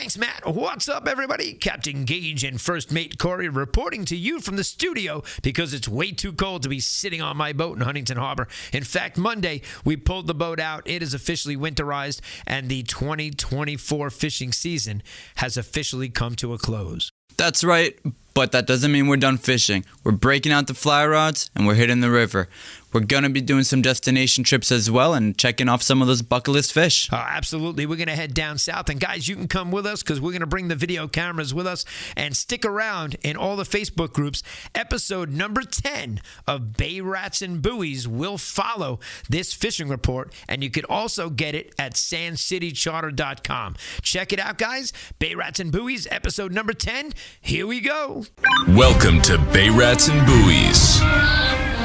Thanks, Matt. What's up, everybody? Captain Gaige and First Mate Kory reporting to you from the studio because it's way too cold to be sitting on my boat in Huntington Harbor. In fact, Monday, we pulled the boat out. It is officially winterized, and the 2024 fishing season has officially come to a close. That's right, but that doesn't mean we're done fishing. We're breaking out the fly rods, and we're hitting the river. We're going to be doing some destination trips as well and checking off some of those bucket list fish. Absolutely. We're going to head down south. And guys, you can come with us because we're going to bring the video cameras with us and stick around in all the Facebook groups. Episode number 10 of Bay Rats and Buoys will follow this fishing report. And you can also get it at sandcitycharter.com. Check it out, guys. Bay Rats and Buoys, episode number 10. Here we go. Welcome to Bay Rats and Buoys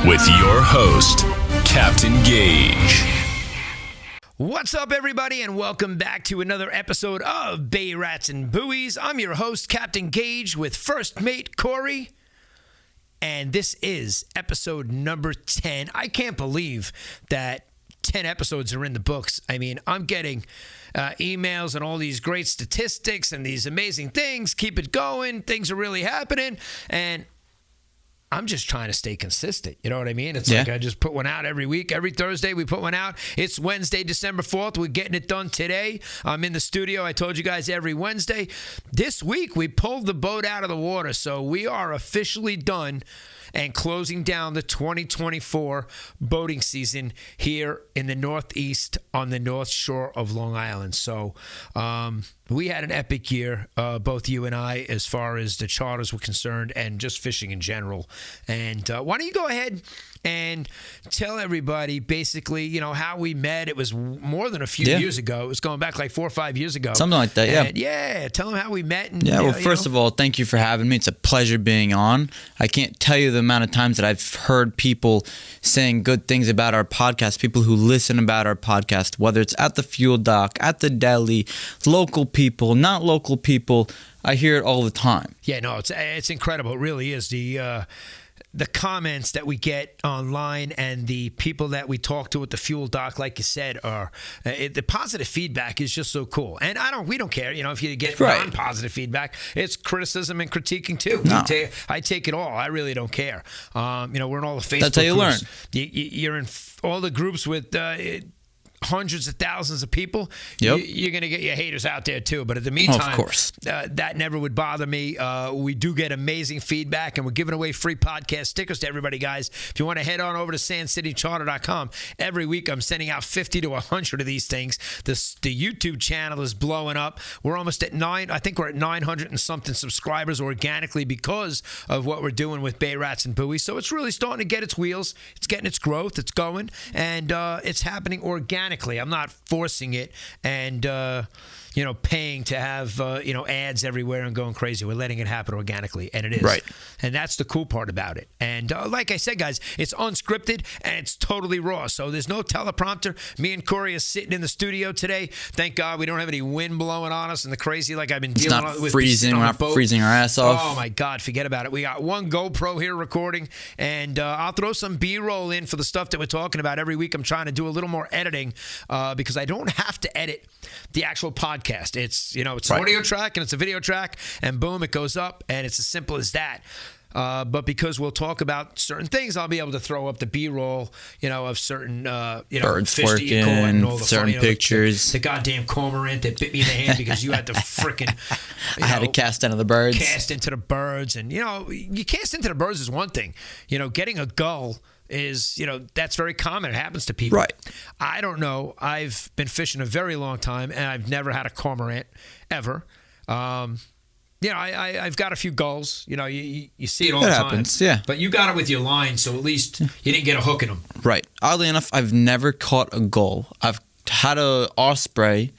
with your host, Captain Gaige. What's up, everybody, and welcome back to another episode of Bay Rats and Buoys. I'm your host, Captain Gaige, with First Mate Kory, and this is episode number 10. I can't believe that 10 episodes are in the books. I mean, I'm getting emails and all these great statistics and these amazing things. Keep it going. Things are really happening, and I'm just trying to stay consistent. You know what I mean? It's like I just put one out every week. Every Thursday we put one out. It's Wednesday, December 4th. We're getting it done today. I'm in the studio. I told you guys every Wednesday. This week we pulled the boat out of the water, so we are officially done and closing down the 2024 boating season here in the Northeast on the North Shore of Long Island. So we had an epic year, both you and I, as far as the charters were concerned and just fishing in general. And why don't you go ahead and tell everybody basically, you know, how we met. It was more than a few years ago. It was going back like 4 or 5 years ago. Something like that, and tell them how we met. And, well, first of all, thank you for having me. It's a pleasure being on. I can't tell you the amount of times that I've heard people saying good things about our podcast, people who listen about our podcast, whether it's at the fuel dock, at the deli, local people, not local people. I hear it all the time. Yeah, no, it's incredible. It really is. The comments that we get online and the people that we talk to at the fuel dock, like you said, are the positive feedback is just so cool. And we don't care, you know, if you get non-positive feedback. It's criticism and critiquing too. No. I take it all. I really don't care. You know, we're in all the Facebook That's how you groups. learn. You're in all the groups with hundreds of thousands of people. You're going to get your haters out there too. But in the meantime, of course, that never would bother me. We do get amazing feedback, and we're giving away free podcast stickers to everybody, guys. If you want to head on over to sandcitycharter.com, every week I'm sending out 50 to 100 of these things. The YouTube channel is blowing up. We're almost at I think we're at 900 and something subscribers organically because of what we're doing with Bay Rats and Buoys. So it's really starting to get its wheels. It's getting its growth. It's going, and it's happening organically. I'm not forcing it and, paying to have, ads everywhere and going crazy. We're letting it happen organically, and it is. Right. And that's the cool part about it. And like I said, guys, it's unscripted and it's totally raw. So there's no teleprompter. Me and Kory are sitting in the studio today. Thank God we don't have any wind blowing on us and the crazy like I've been dealing with. It's not freezing. We're not freezing our ass off. Oh, my God. Forget about it. We got one GoPro here recording, and I'll throw some B-roll in for the stuff that we're talking about. Every week I'm trying to do a little more editing because I don't have to edit the actual podcast. It's, it's an audio track and it's a video track, and boom, it goes up, and it's as simple as that. But because we'll talk about certain things, I'll be able to throw up the B-roll, of certain, birds fish working, that you caught and all the certain pictures. The goddamn cormorant that bit me in the hand because you had to frickin', I had to cast into the birds. And, you cast into the birds is one thing. Getting a gull is, that's very common. It happens to people. Right. I don't know. I've been fishing a very long time, and I've never had a cormorant ever. I've got a few gulls. You see it all the time. It happens, yeah. But you got it with your line, so at least you didn't get a hook in them. Right. Oddly enough, I've never caught a gull. I've had a osprey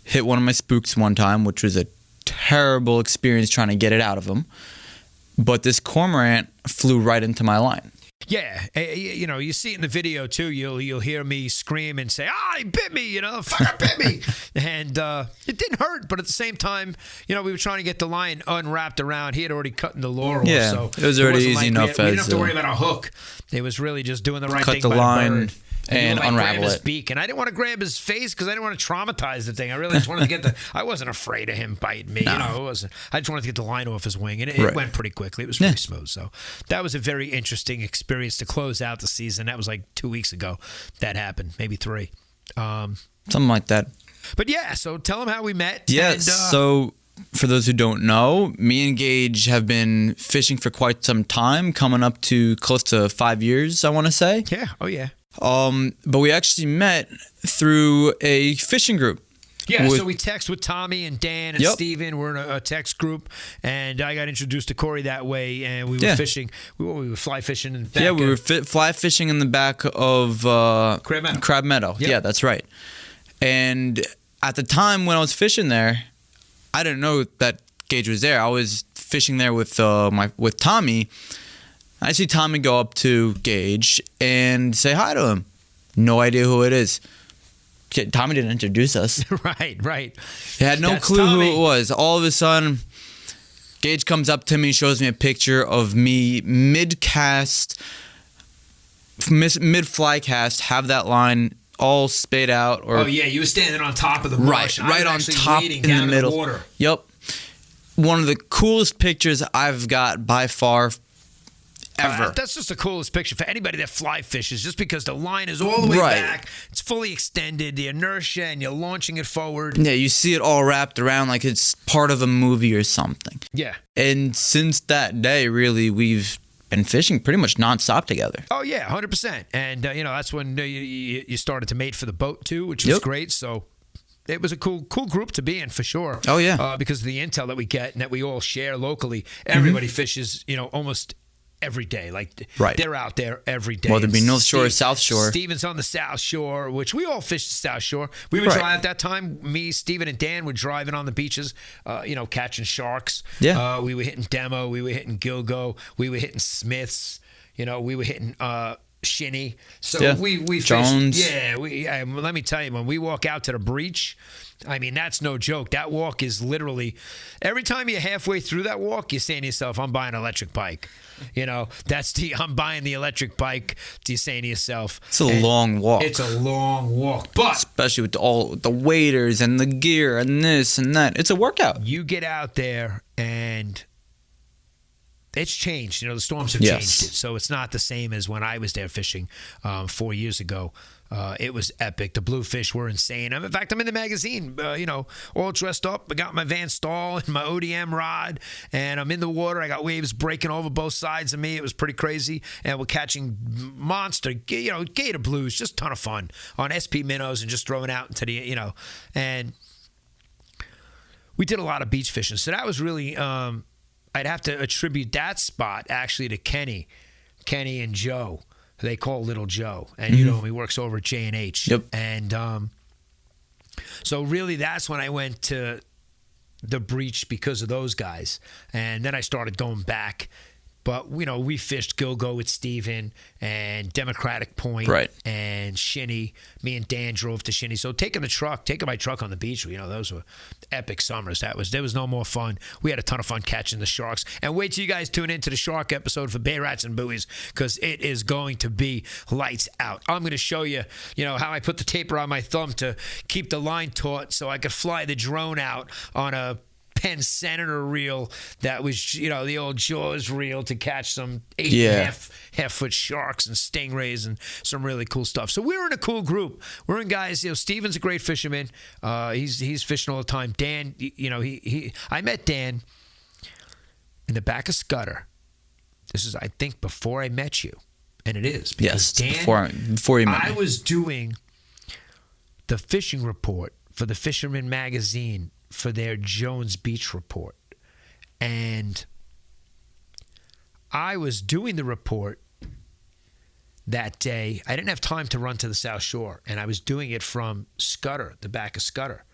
hit one of my spooks one time, which was a terrible experience trying to get it out of him. But this cormorant flew right into my line. Yeah, you see it in the video too. You'll hear me scream and say, he bit me, the fucker bit me. And it didn't hurt, but at the same time, we were trying to get the line unwrapped around. He had already cut in the laurel. Yeah, so it was already easy enough. We didn't have to worry about a hook. It was really just doing the right thing by the line. and unravel grab his it. beak, and I didn't want to grab his face because I didn't want to traumatize the thing. I really just wanted to get I wasn't afraid of him biting me. You know, I just wanted to get the line off his wing, and it went pretty quickly. It was pretty smooth. So that was a very interesting experience to close out the season. That was like 2 weeks ago that happened, maybe 3. Something like that. But yeah, so tell them how we met. Yes. So for those who don't know, me and Gaige have been fishing for quite some time, coming up to close to 5 years, I want to say. Yeah. Oh, yeah. But we actually met through a fishing group. Yeah, so we text with Tommy and Dan and Yep. Steven. We're in a text group, and I got introduced to Kory that way, and we were fishing. We were fly fishing in the back. Yeah, we were fly fishing in the back of Crab Meadow. Yep. Yeah, that's right. And at the time when I was fishing there, I didn't know that Gaige was there. I was fishing there with Tommy. I see Tommy go up to Gaige and say hi to him. No idea who it is. Tommy didn't introduce us. Right. He had no That's clue Tommy. who it was. All of a sudden, Gaige comes up to me, shows me a picture of me mid-cast, mid-fly cast, have that line all spayed out. Oh, yeah, you were standing on top of the bush. Right on top in the middle. The water. Yep. One of the coolest pictures I've got by far ever. That's just the coolest picture for anybody that fly fishes, just because the line is all the way back, it's fully extended, the inertia, and you're launching it forward. Yeah, you see it all wrapped around like it's part of a movie or something. Yeah. And since that day, really, we've been fishing pretty much nonstop together. Oh, yeah, 100%. And, that's when you started to mate for the boat, too, which was great. So it was a cool group to be in, for sure. Oh, yeah. Because of the intel that we get and that we all share locally. Everybody fishes, almost every day. Like, they're out there every day. Whether it be North Shore or South Shore. Steven's on the South Shore, which we all fish the South Shore. We would drive at that time. Me, Steven, and Dan were driving on the beaches, catching sharks. Yeah. We were hitting Demo. We were hitting Gilgo. We were hitting Smiths. We were hitting Shinny. So we fished. Jones. Yeah. Let me tell you, when we walk out to the breach, I mean, that's no joke. That walk is literally, every time you're halfway through that walk, you're saying to yourself, I'm buying an electric bike. I'm buying the electric bike. You're saying to yourself. It's a long walk. It's a long walk. But especially with all the waders and the gear and this and that. It's a workout. You get out there and it's changed. The storms have changed it. So it's not the same as when I was there fishing 4 years ago. It was epic. The bluefish were insane. In fact, I'm in the magazine, all dressed up. I got my Van Staal and my ODM rod, and I'm in the water. I got waves breaking over both sides of me. It was pretty crazy. And we're catching monster, gator blues, just a ton of fun on SP minnows and just throwing out into the, and we did a lot of beach fishing. So that was really, I'd have to attribute that spot actually to Kenny and Joe. They call Little Joe, and he works over at J&H. Yep. And so really, that's when I went to the breach because of those guys, and then I started going back. But we fished Gilgo with Steven and Democratic Point, and Shinny. Me and Dan drove to Shinny. So taking my truck on the beach, those were epic summers. There was no more fun. We had a ton of fun catching the sharks. And wait till you guys tune into the shark episode for Bay Rats and Buoys, because it is going to be lights out. I'm going to show you, how I put the taper on my thumb to keep the line taut so I could fly the drone out on a Penn Senator reel that was, the old Jaws reel to catch some 8.5 foot sharks and stingrays and some really cool stuff. So we're in a cool group. We're in guys, Steven's a great fisherman. He's fishing all the time. Dan, I met Dan in the back of Scudder. This is, I think, before I met you. And it is. Because Dan, before you met me. I was doing the fishing report for the Fisherman magazine for their Jones Beach report. And I was doing the report that day. I didn't have time to run to the South Shore, and I was doing it from Scudder, the back of Scudder.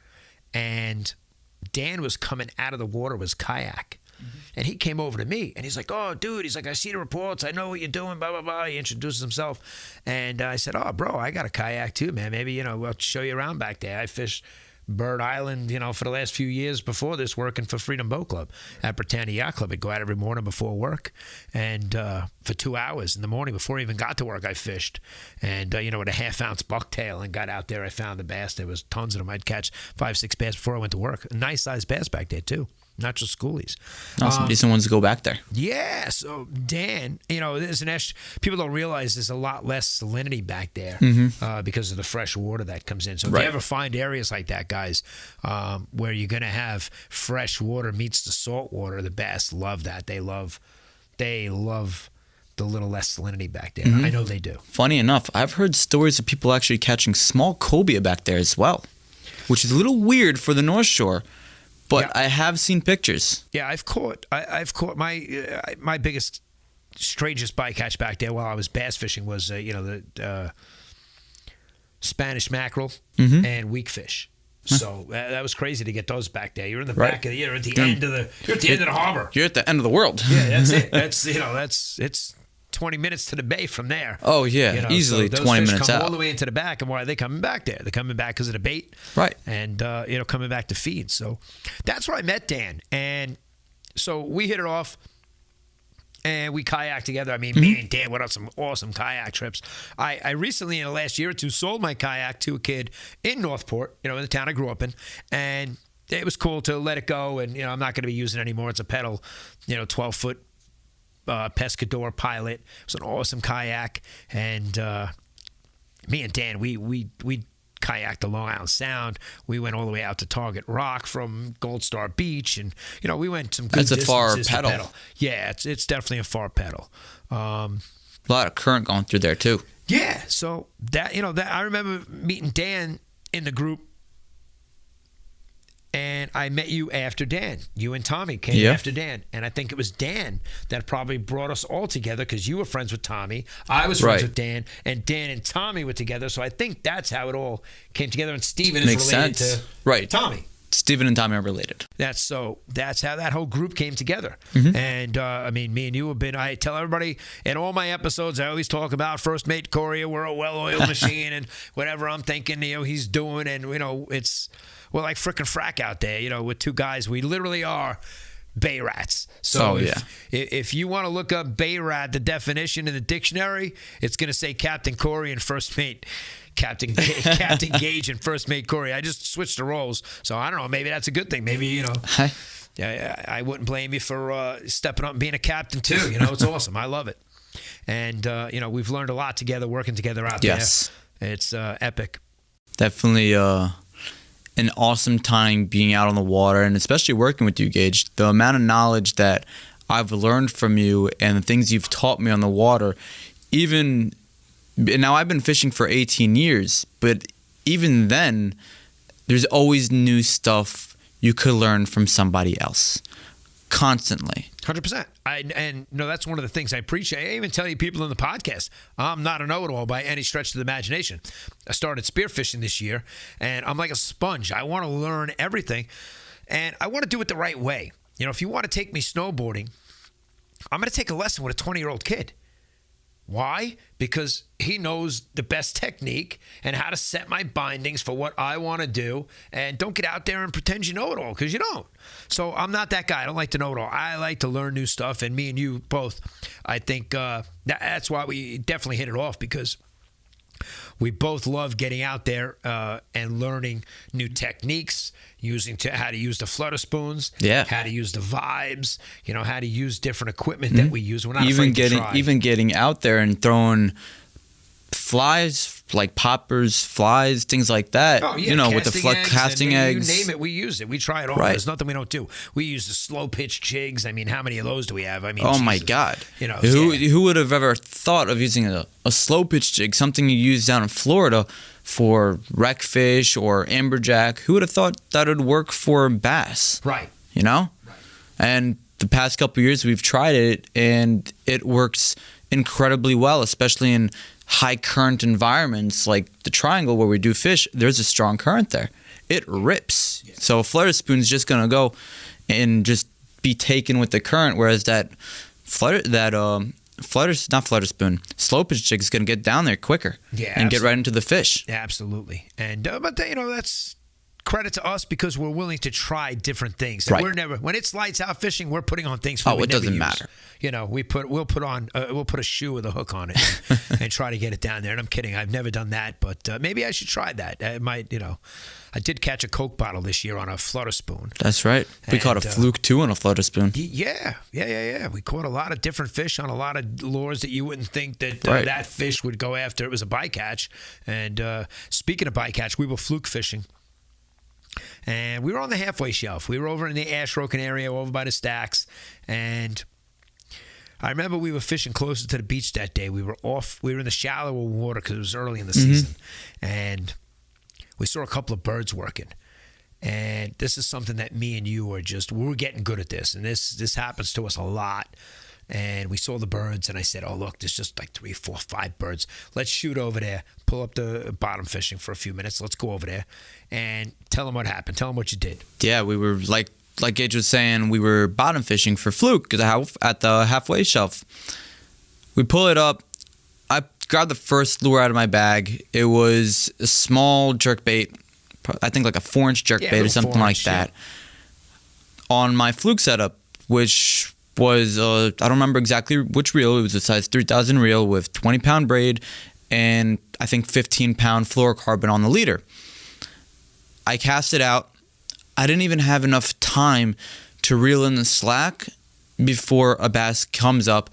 And Dan was coming out of the water with his kayak. And he came over to me, and he's like, oh, dude, he's like, I see the reports. I know what you're doing, blah, blah, blah. He introduces himself. And I said, oh, bro, I got a kayak too, man. Maybe, we'll show you around back there. I fish Bird Island, for the last few years before this, working for Freedom Boat Club at Britannia Yacht Club. I'd go out every morning before work, and for 2 hours in the morning before I even got to work, I fished. And, with a half-ounce bucktail, and got out there, I found a bass. There was tons of them. I'd catch 5-6 bass before I went to work. A nice-sized bass back there, too. Not just schoolies. Some decent ones to go back there. Yeah. So Dan, there's people don't realize there's a lot less salinity back there because of the fresh water that comes in. So if you ever find areas like that, guys, where you're gonna have fresh water meets the salt water, the bass love that. They love the little less salinity back there. I know they do. Funny enough, I've heard stories of people actually catching small cobia back there as well, which is a little weird for the North Shore. But I have seen pictures. Yeah, I've caught my biggest, strangest bycatch back there while I was bass fishing was the Spanish mackerel and weakfish. So that was crazy to get those back there. You're in the back of the year, at the end of the harbor. You're at the end of the world. Yeah, that's it. It's 20 minutes to the bay from there. Oh, yeah. Easily so 20 fish minutes come out. all the way into the back. And why are they coming back there? They're coming back because of the bait. Right. And, coming back to feed. So that's where I met Dan. And so we hit it off. And we kayaked together. I mean, me and Dan went on some awesome kayak trips. I recently, in the last year or two, sold my kayak to a kid in Northport, in the town I grew up in. And it was cool to let it go. And, I'm not going to be using it anymore. It's a pedal, 12-foot Pescador Pilot. It was an awesome kayak. And me and Dan, we kayaked the Long Island Sound. We went all the way out to Target Rock from Gold Star Beach, and we went some good distances. That's a far pedal. pedal. Yeah, it's definitely a far pedal. A lot of current going through there too. Yeah, so that that I remember meeting Dan in the group, and I met you after Dan. You and Tommy came after Dan, and I think it was Dan that probably brought us all together because you were friends with Tommy. I was friends with Dan, and Dan and Tommy were together. So I think that's how it all came together. And Steven is related to Tommy. Steven and Tommy are related. That's how that whole group came together. And me and you have been. I tell everybody in all my episodes, I always talk about first mate Kory. We're a well-oiled machine, and whatever I'm thinking, he's doing, and we're like frickin' frack out there, with two guys. We literally are bay rats. So if you want to look up bay rat, the definition in the dictionary, it's going to say Captain Kory and first mate Captain Gaige and first mate Kory. I just switched the roles. So I don't know. Maybe that's a good thing. Maybe, I wouldn't blame you for stepping up and being a captain too. It's awesome. I love it. And, we've learned a lot together, working together out there. It's epic. Definitely an awesome time being out on the water, and especially working with you, Gaige. The amount of knowledge that I've learned from you and the things you've taught me on the water, even now I've been fishing for 18 years, but even then, there's always new stuff you could learn from somebody else. Constantly. 100%. And that's one of the things I appreciate. I even tell you people in the podcast, I'm not a know-it-all by any stretch of the imagination. I started spearfishing this year, and I'm like a sponge. I want to learn everything, and I want to do it the right way. If you want to take me snowboarding, I'm going to take a lesson with a 20-year-old kid. Why? Because he knows the best technique and how to set my bindings for what I want to do. And don't get out there and pretend you know it all, because you don't. So I'm not that guy. I don't like to know it all. I like to learn new stuff. And me and you both, I think that's why we definitely hit it off, because we both love getting out there and learning new techniques, how to use the flutter spoons, how to use the vibes, how to use different equipment that we use. We're not afraid to try. Even getting out there and throwing flies, like poppers, flies, things like that. Oh, yeah, with the casting eggs. You name it, we use it. We try it all. There's nothing we don't do. We use the slow pitch jigs. How many of those do we have? My God. Who would have ever thought of using a slow pitch jig, something you use down in Florida for wreckfish or amberjack? Who would have thought that would work for bass? Right. Right. And the past couple of years we've tried it, and it works incredibly well, especially in high current environments like the Triangle where we do fish. There's a strong current there. It rips. Yeah. So a flutter spoon's just gonna go and just be taken with the current, whereas slow pitch jig is gonna get down there quicker and get right into the fish. Yeah, absolutely. And but that's credit to us because we're willing to try different things. Right. We're never, when it's lights out fishing, we're putting on things. We it never doesn't use. matter. We'll put a shoe with a hook on it and try to get it down there. And I'm kidding. I've never done that, but maybe I should try that. It might, I did catch a Coke bottle this year on a flutter spoon. That's right. We caught a fluke too on a flutter spoon. Yeah. We caught a lot of different fish on a lot of lures that you wouldn't think that Right. that fish would go after. It was a bycatch. And speaking of bycatch, we were fluke fishing. And we were on the halfway shelf. We were over in the Ashroken area, over by the stacks. And I remember we were fishing closer to the beach that day. We were in the shallower water because it was early in the season. And we saw a couple of birds working. And this is something that me and you we're getting good at this. And this happens to us a lot. And we saw the birds, and I said, oh, look, there's just like 3, 4, 5 birds. Let's shoot over there, pull up the bottom fishing for a few minutes. Let's go over there and tell them what happened. Tell them what you did. Yeah, we were like Gaige was saying, we were bottom fishing for fluke at the halfway shelf. We pull it up. I grabbed the first lure out of my bag. It was a small jerkbait, I think like a 4-inch jerkbait or something like that, on my fluke setup, which was, I don't remember exactly which reel. It was a size 3000 reel with 20-pound braid and I think 15-pound fluorocarbon on the leader. I cast it out. I didn't even have enough time to reel in the slack before a bass comes up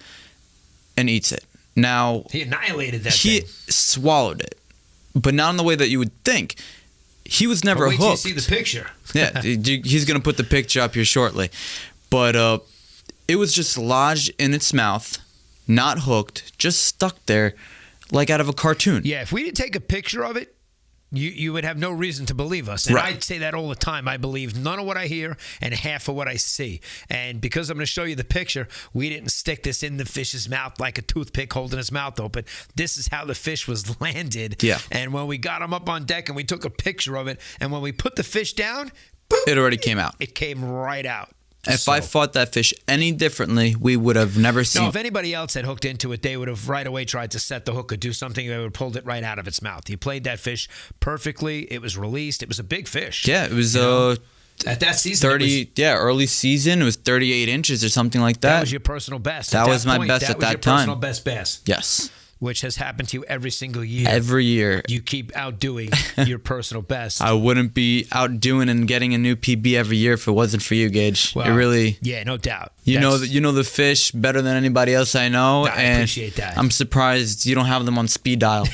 and eats it. Now, he annihilated that He thing. swallowed it, but not in the way that you would think. He was never Wait hooked. till you see the picture. Yeah, he's going to put the picture up here shortly. But it was just lodged in its mouth, not hooked, just stuck there like out of a cartoon. Yeah, if we didn't take a picture of it, you would have no reason to believe us. And Right. I'd say that all the time. I believe none of what I hear and half of what I see. And because I'm going to show you the picture, we didn't stick this in the fish's mouth like a toothpick holding his mouth open. This is how the fish was landed. Yeah. And when we got him up on deck and we took a picture of it, and when we put the fish down, boom, It already came out. it came right out. If I fought that fish any differently, we would have never seen. No, if anybody else had hooked into it, they would have right away tried to set the hook or do something. They would have pulled it right out of its mouth. You played that fish perfectly. It was released. It was a big fish. Yeah, it was at that season. 30. Early season. It was 38 inches or something like that. That was your personal best. That At was my point, best at was that your time. Personal best bass, Yes, which has happened to you every single year. every year. You keep outdoing your personal best. I wouldn't be outdoing and getting a new PB every year if it wasn't for you, Gaige. Well, it really. Yeah, no doubt. You know the fish better than anybody else I know. I and appreciate that. I'm surprised you don't have them on speed dial.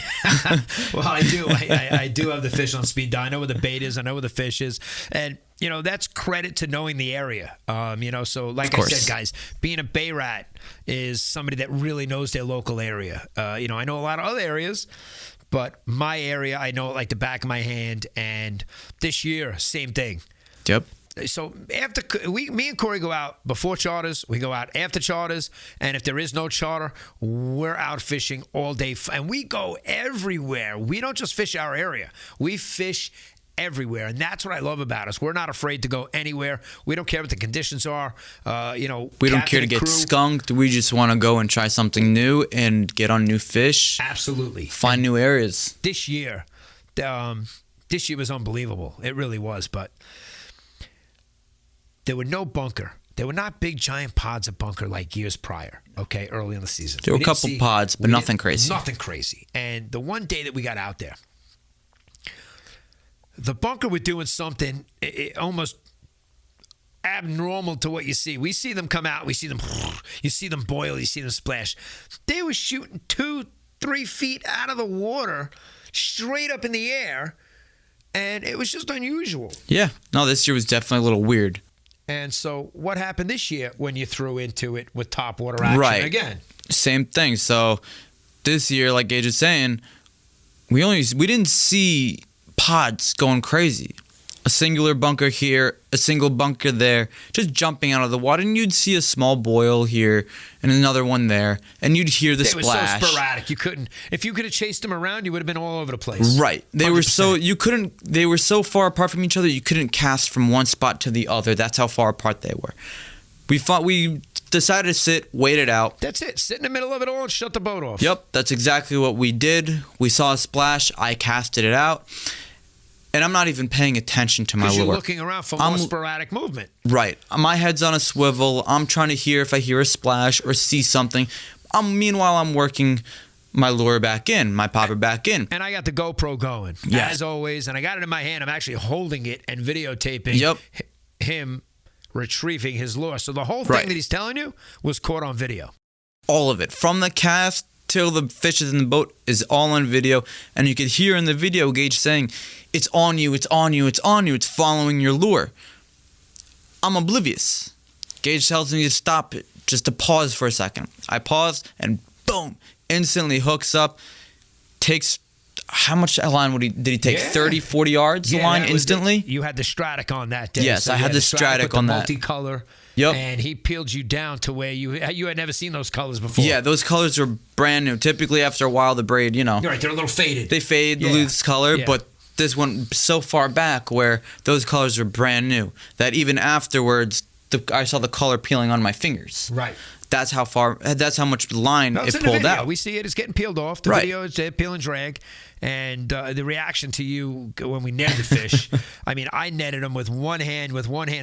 Well, I do. I do have the fish on speed dial. I know where the bait is. I know where the fish is. And, that's credit to knowing the area. So like I said, guys, being a bay rat is somebody that really knows their local area. I know a lot of other areas, but my area, I know it like the back of my hand. And this year, same thing. Yep. So after me and Kory go out before charters, we go out after charters, and if there is no charter, we're out fishing all day, and we go everywhere. We don't just fish our area; we fish everywhere, and that's what I love about us. We're not afraid to go anywhere. We don't care what the conditions are. We don't care to get skunked. We just want to go and try something new and get on new fish. Absolutely, find new areas. This year was unbelievable. It really was, but. There were no bunker. There were not big giant pods of bunker like years prior, okay, early in the season. There were a couple pods, but nothing crazy. Nothing crazy. And the one day that we got out there, the bunker were doing something almost abnormal to what you see. We see them come out. You see them boil. You see them splash. They were shooting 2-3 feet out of the water, straight up in the air, and it was just unusual. Yeah. No, this year was definitely a little weird. And so what happened this year when you threw into it with topwater action again? Same thing. So this year, like Gaige is saying, we didn't see pods going crazy. A singular bunker here, a single bunker there, just jumping out of the water. And you'd see a small boil here and another one there, and you'd hear the splash. They were so sporadic. You couldn't. If you could have chased them around, you would have been all over the place. Right. They 100%. They were so far apart from each other, you couldn't cast from one spot to the other. That's how far apart they were. We decided to sit, wait it out. That's it. Sit in the middle of it all and shut the boat off. Yep, that's exactly what we did. We saw a splash. I casted it out. and I'm not even paying attention to my Because lure. you're looking around for more sporadic movement. Right. My head's on a swivel. I'm trying to hear if I hear a splash or see something. Meanwhile, I'm working my lure back in, my popper back in. And I got the GoPro going, as always, and I got it in my hand. I'm actually holding it and videotaping him retrieving his lure. So the whole thing that he's telling you was caught on video. All of it. From the cast till the fish is in the boat is all on video. And you could hear in the video Gaige saying, it's on you, it's on you, it's on you, it's following your lure. I'm oblivious. Gaige tells me to stop it, just to pause for a second. I pause and boom, instantly hooks up, takes, how much line did he take? 30, 40 yards line instantly? You had the Stratic on that day. Yes, so I had the Stratic on that. Multicolor. Yep. And he peeled you down to where you had never seen those colors before. Yeah, those colors are brand new. Typically, after a while, the braid, You're right, they're a little faded. They fade, lose color, but this went so far back where those colors are brand new that even afterwards, I saw the color peeling on my fingers. Right. That's how much line it pulled out. We see it. It's getting peeled off. The video is peel and drag. And the reaction to you when we netted the fish, I mean, I netted them with one hand,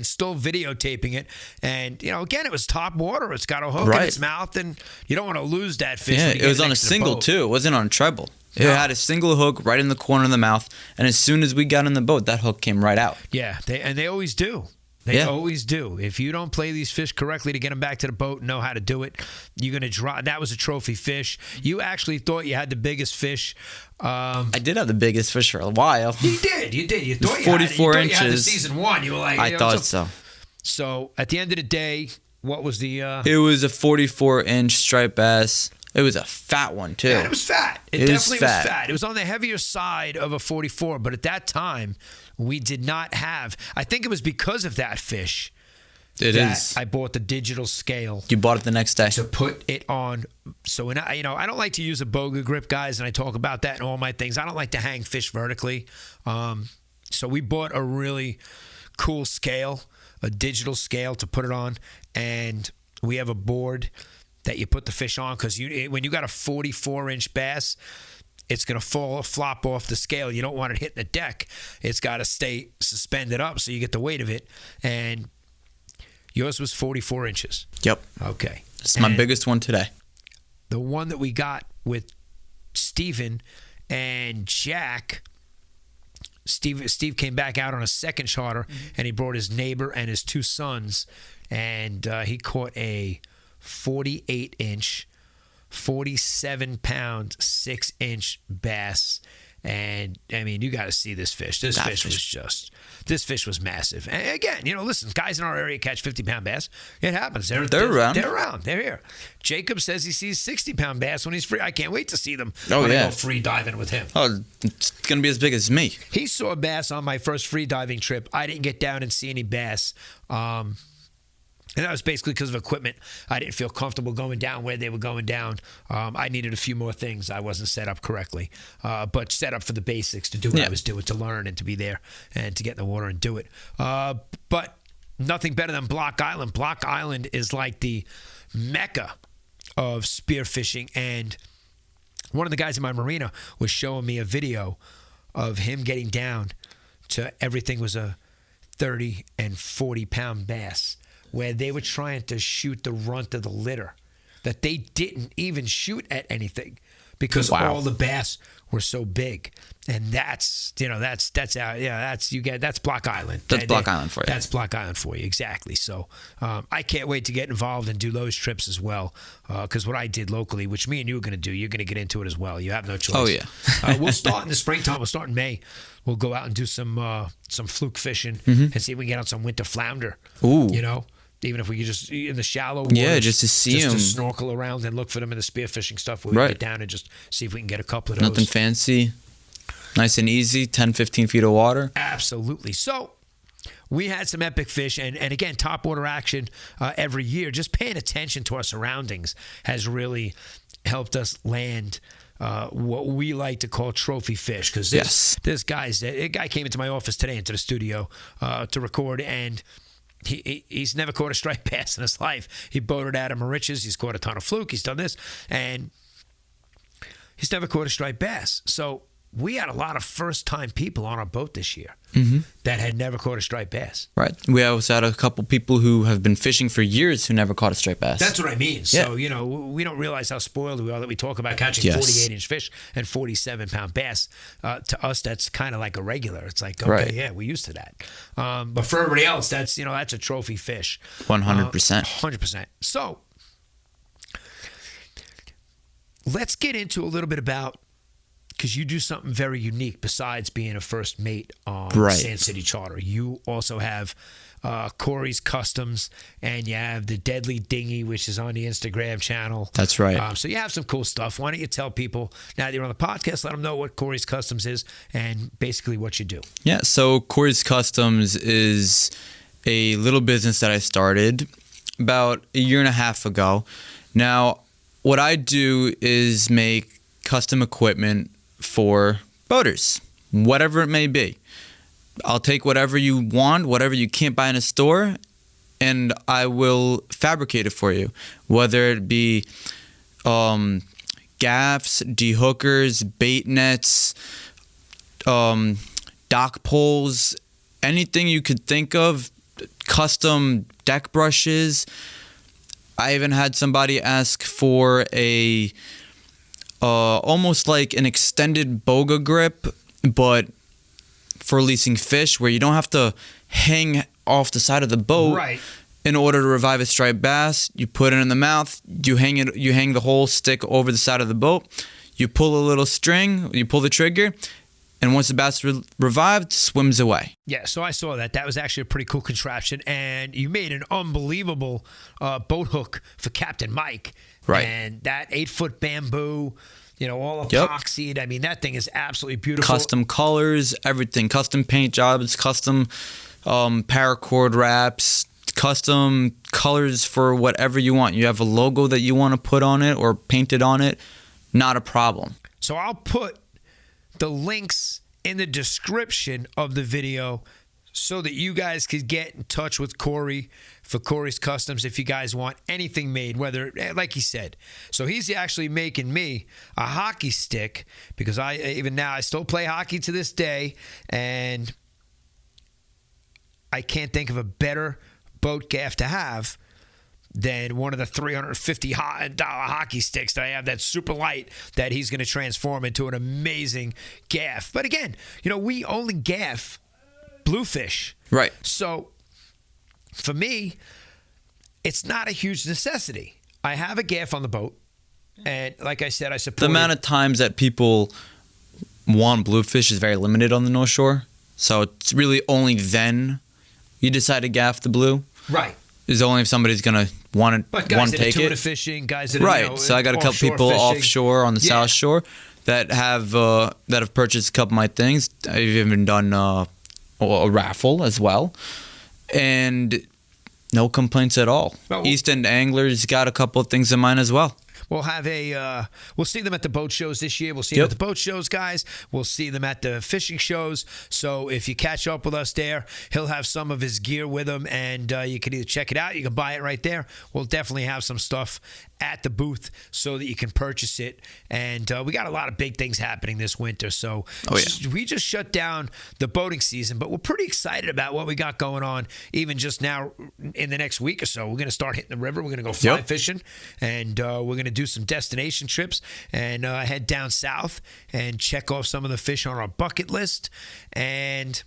still videotaping it. And, again, it was top water. It's got a hook in its mouth, and you don't want to lose that fish. Yeah, it was on a single, too. It wasn't on a treble. It had a single hook right in the corner of the mouth. And as soon as we got in the boat, that hook came right out. Yeah, they always do. They always do. If you don't play these fish correctly to get them back to the boat and know how to do it, you're going to drop. That was a trophy fish. You actually thought you had the biggest fish. I did have the biggest fish for a while. You did. You thought 44 inches. You had the season one. You were like, I thought so. So at the end of the day, what was the? It was a 44-inch striped bass. It was a fat one, too. Yeah, it was fat. It definitely was fat. It was on the heavier side of a 44, but at that time, we did not have. I think it was because of that fish. I bought the digital scale. You bought it the next day to put it on. So when I don't like to use a boga grip, guys, and I talk about that in all my things. I don't like to hang fish vertically. So we bought a really cool scale, a digital scale to put it on, and we have a board that you put the fish on because when you got a 44-inch bass, it's going to flop off the scale. You don't want it hitting the deck. It's got to stay suspended up so you get the weight of it. And yours was 44 inches. Yep. Okay. It's my biggest one today. The one that we got with Steven and Jack, Steve came back out on a second charter, and he brought his neighbor and his two sons, and he caught a 48-inch, 47-pound, 6-inch bass. And, I mean, you got to see this fish. This fish was massive. And again, listen, guys in our area catch 50-pound bass. It happens. They're around. They're around. They're here. Jacob says he sees 60-pound bass when he's free. I can't wait to see them when I go free diving with him. Oh, it's going to be as big as me. He saw bass on my first free diving trip. I didn't get down and see any bass. And that was basically because of equipment. I didn't feel comfortable going down where they were going down. I needed a few more things. I wasn't set up correctly, but set up for the basics to do what I was doing, to learn and to be there and to get in the water and do it. But nothing better than Block Island. Block Island is like the mecca of spearfishing. And one of the guys in my marina was showing me a video of him getting down to everything was a 30 and 40-pound bass, where they were trying to shoot the runt of the litter, that they didn't even shoot at anything because all the bass were so big. And that's Block Island. That's Block Island for you. That's Block Island for you, exactly. So I can't wait to get involved and do those trips as well, because what I did locally, which me and you are going to do, you're going to get into it as well. You have no choice. Oh, yeah. We'll start in the springtime. We'll start in May. We'll go out and do some fluke fishing and see if we can get on some winter flounder. Ooh. Even if we could just, in the shallow waters, just to see them. Just to snorkel around and look for them in the spearfishing stuff. We'll get down and just see if we can get a couple of those. Nothing fancy. Nice and easy, 10, 15 feet of water. Absolutely. So we had some epic fish. And again, topwater action every year. Just paying attention to our surroundings has really helped us land what we like to call trophy fish. Because this a guy came into my office today, into the studio to record, and he's never caught a striped bass in his life. He boated out of Mauritius. He's caught a ton of fluke. He's done this. And he's never caught a striped bass. So we had a lot of first-time people on our boat this year that had never caught a striped bass. Right. We also had a couple people who have been fishing for years who never caught a striped bass. That's what I mean. Yeah. So, we don't realize how spoiled we are that we talk about catching 48-inch fish and 47-pound bass. To us, that's kind of like a regular. It's like, okay, yeah, we're used to that. But for everybody else, that's a trophy fish. 100%. 100%. So, let's get into a little bit about, because you do something very unique besides being a first mate on Sand City Charter. You also have Kory's Kustoms, and you have the Deadly Dinghy, which is on the Instagram channel. That's right. So you have some cool stuff. Why don't you tell people, now that you're on the podcast, let them know what Kory's Kustoms is and basically what you do. Yeah, so Kory's Kustoms is a little business that I started about a year and a half ago. Now, what I do is make custom equipment for boaters, whatever it may be. I'll take whatever you want, whatever you can't buy in a store, and I will fabricate it for you. Whether it be gaffs, dehookers, bait nets, dock poles, anything you could think of, custom deck brushes. I even had somebody ask for a almost like an extended boga grip, but for releasing fish, where you don't have to hang off the side of the boat in order to revive a striped bass. You put it in the mouth, you hang the whole stick over the side of the boat, you pull a little string, you pull the trigger, and once the bass revived, swims away. Yeah, so I saw that. That was actually a pretty cool contraption, and you made an unbelievable boat hook for Captain Mike. Right. And that 8-foot bamboo, all epoxied. I mean, that thing is absolutely beautiful. Custom colors, everything. Custom paint jobs, custom paracord wraps, custom colors for whatever you want. You have a logo that you want to put on it or painted on it, not a problem. So I'll put the links in the description of the video so that you guys could get in touch with Kory for Kory's Kustoms if you guys want anything made, whether, like he said. So he's actually making me a hockey stick, because I still play hockey to this day, and I can't think of a better boat gaff to have than one of the $350 hockey sticks that I have that's super light, that he's going to transform into an amazing gaff. But again, we only gaff bluefish. Right. So for me, it's not a huge necessity. I have a gaff on the boat, and like I said, I support the amount of times that people want bluefish is very limited on the North Shore. So it's really only then you decide to gaff the blue. Right. Is only if somebody's gonna want to take tuna it. Fishing, guys that right. So I got a couple people fishing. offshore on the South Shore that have purchased a couple of my things. I've even done a raffle as well, and no complaints at all. Well, East End Anglers got a couple of things in mind as well. We'll have we'll see them at the boat shows this year. We'll see them at the boat shows, guys. We'll see them at the fishing shows. So if you catch up with us there, he'll have some of his gear with him, and you can either check it out, you can buy it right there. We'll definitely have some stuff at the booth so that you can purchase it. And we got a lot of big things happening this winter. So we just shut down the boating season, but we're pretty excited about what we got going on even just now in the next week or so. We're going to start hitting the river. We're going to go fly fishing, and we're going to do some destination trips and head down south and check off some of the fish on our bucket list. And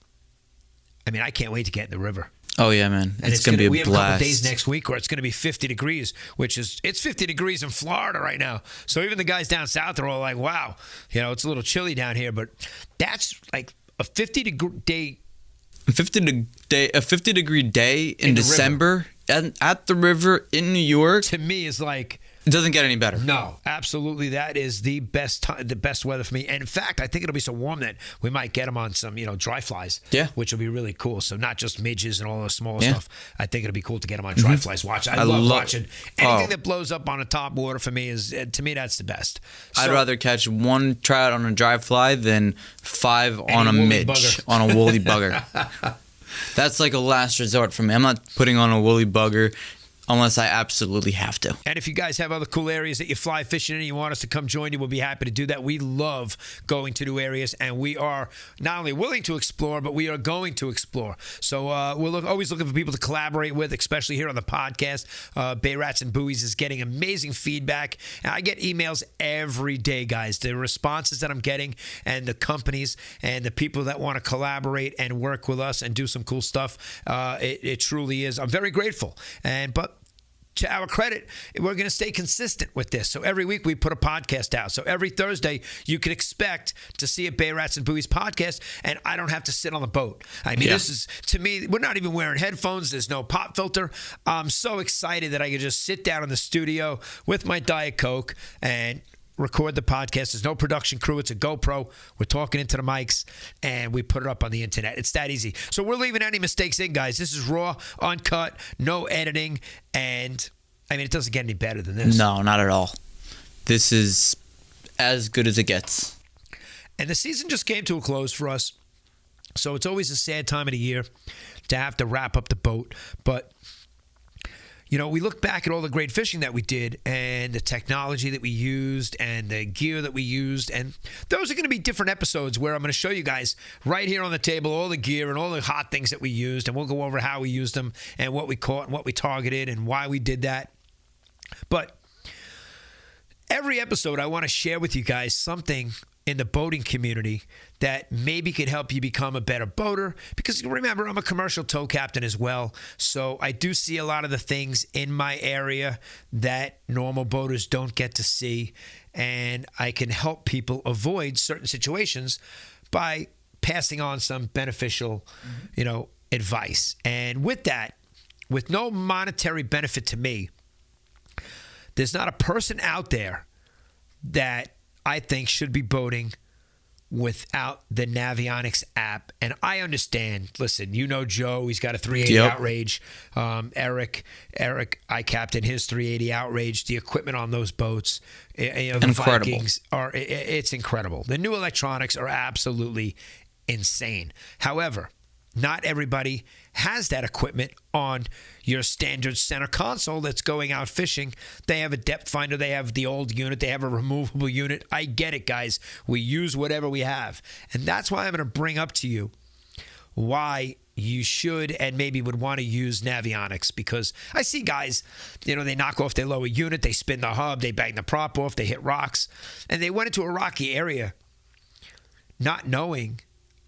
I mean, I can't wait to get in the river. Oh yeah, man! And it's gonna be a blast. We have a couple days next week where it's gonna be 50 degrees, it's 50 degrees in Florida right now. So even the guys down south are all like, "Wow, it's a little chilly down here." But that's like a 50-degree day. A 50-degree day in December at the river in New York. To me, is like. It doesn't get any better. No, absolutely. That is the best weather for me. And in fact, I think it'll be so warm that we might get them on some, dry flies. Yeah. Which will be really cool. So not just midges and all the smaller stuff. I think it'll be cool to get them on dry flies. I love watching anything that blows up on a top water. For me to me that's the best. So, I'd rather catch one trout on a dry fly than 5 on a midge, on a woolly bugger. That's like a last resort for me. I'm not putting on a woolly bugger unless I absolutely have to. And if you guys have other cool areas that you fly fishing in and you want us to come join you, we'll be happy to do that. We love going to new areas, and we are not only willing to explore, but we are going to explore. So we're always looking for people to collaborate with, especially here on the podcast. Bay Rats and Buoys is getting amazing feedback. And I get emails every day, guys. The responses that I'm getting and the companies and the people that want to collaborate and work with us and do some cool stuff, it truly is. I'm very grateful. But to our credit, we're going to stay consistent with this. So every week we put a podcast out. So every Thursday you can expect to see a Bay Rats and Buoys podcast, and I don't have to sit on the boat. I mean, This is, to me, we're not even wearing headphones. There's no pop filter. I'm so excited that I could just sit down in the studio with my Diet Coke and record the podcast. There's no production crew. It's a GoPro. We're talking into the mics, and we put it up on the internet. It's that easy. So we're leaving any mistakes in, guys. This is raw, uncut, no editing, and I mean, it doesn't get any better than this. No, not at all. This is as good as it gets. And the season just came to a close for us, so it's always a sad time of the year to have to wrap up the boat. But you know, we look back at all the great fishing that we did and the technology that we used and the gear that we used. And those are going to be different episodes where I'm going to show you guys right here on the table all the gear and all the hot things that we used. And we'll go over how we used them and what we caught and what we targeted and why we did that. But every episode, I want to share with you guys something in the boating community that maybe could help you become a better boater. Because remember, I'm a commercial tow captain as well. So I do see a lot of the things in my area that normal boaters don't get to see. And I can help people avoid certain situations by passing on some beneficial, advice. And with that, with no monetary benefit to me, there's not a person out there that I think should be boating without the Navionics app. And I understand, listen, you know Joe, he's got a 380 Outrage. Eric, I captain his 380 Outrage. The equipment on those boats, the incredible. Vikings it's incredible. The new electronics are absolutely insane. However, not everybody has that equipment on your standard center console that's going out fishing. They have a depth finder. They have the old unit. They have a removable unit. I get it, guys. We use whatever we have. And that's why I'm going to bring up to you why you should and maybe would want to use Navionics. Because I see guys, they knock off their lower unit. They spin the hub. They bang the prop off. They hit rocks. And they went into a rocky area not knowing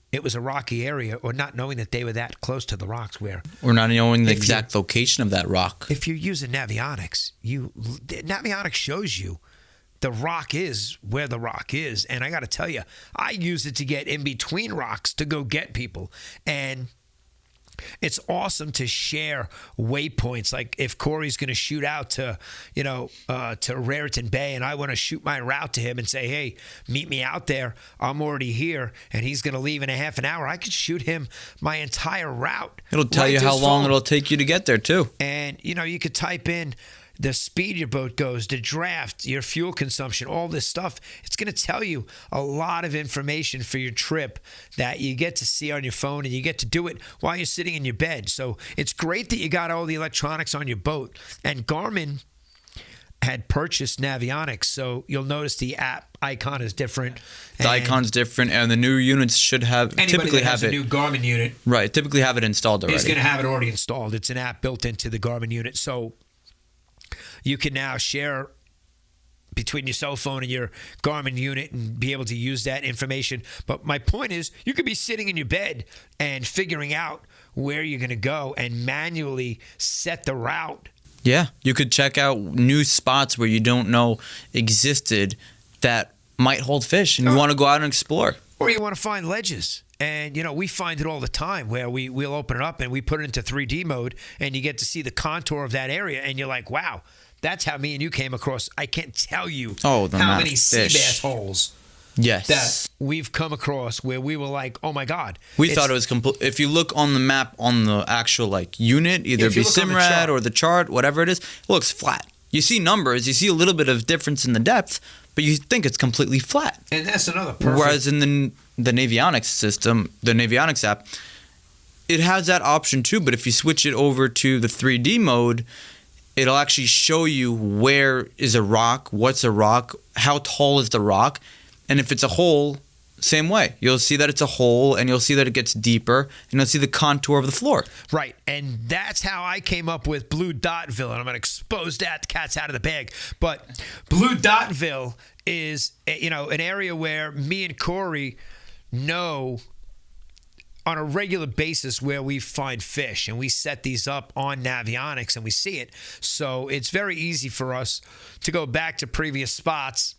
it was a rocky area, or not knowing that they were that close to the rocks where... Or not knowing the exact location of that rock. If you're using Navionics, Navionics shows you the rock is where the rock is. And I got to tell you, I use it to get in between rocks to go get people. And it's awesome to share waypoints. Like if Kory's going to shoot out to Raritan Bay, and I want to shoot my route to him and say, hey, meet me out there. I'm already here, and he's going to leave in a half an hour. I could shoot him my entire route. It'll tell you how long it'll take you to get there, too. And, you could type in the speed your boat goes, the draft, your fuel consumption, all this stuff. It's going to tell you a lot of information for your trip that you get to see on your phone, and you get to do it while you're sitting in your bed. So it's great that you got all the electronics on your boat. And Garmin had purchased Navionics, so you'll notice the app icon is different. The icon's different, and the new units should typically have a new Garmin unit. Right, typically have it installed already. He's going to have it already installed. It's an app built into the Garmin unit. So you can now share between your cell phone and your Garmin unit and be able to use that information. But my point is, you could be sitting in your bed and figuring out where you're going to go and manually set the route. Yeah, you could check out new spots where you don't know existed that might hold fish, and you want to go out and explore. Or you want to find ledges. And, we find it all the time where we'll open it up and we put it into 3D mode, and you get to see the contour of that area, and you're like, wow, that's how me and you came across. I can't tell you how many sea bass holes that we've come across where we were like, oh my God. We thought it was complete. If you look on the map on the actual unit, either be Simrad or the chart, whatever it is, it looks flat. You see numbers, you see a little bit of difference in the depth, but you think it's completely flat. And that's another perfect. Whereas in the Navionics system, the Navionics app, it has that option too, but if you switch it over to the 3D mode, it'll actually show you where is a rock, what's a rock, how tall is the rock, and if it's a hole, same way. You'll see that it's a hole, and you'll see that it gets deeper, and you'll see the contour of the floor. Right, and that's how I came up with Blue Dotville, and I'm going to expose that. The cat's out of the bag. But Blue Dotville is, an area where me and Kory know on a regular basis where we find fish, and we set these up on Navionics, and we see it. So it's very easy for us to go back to previous spots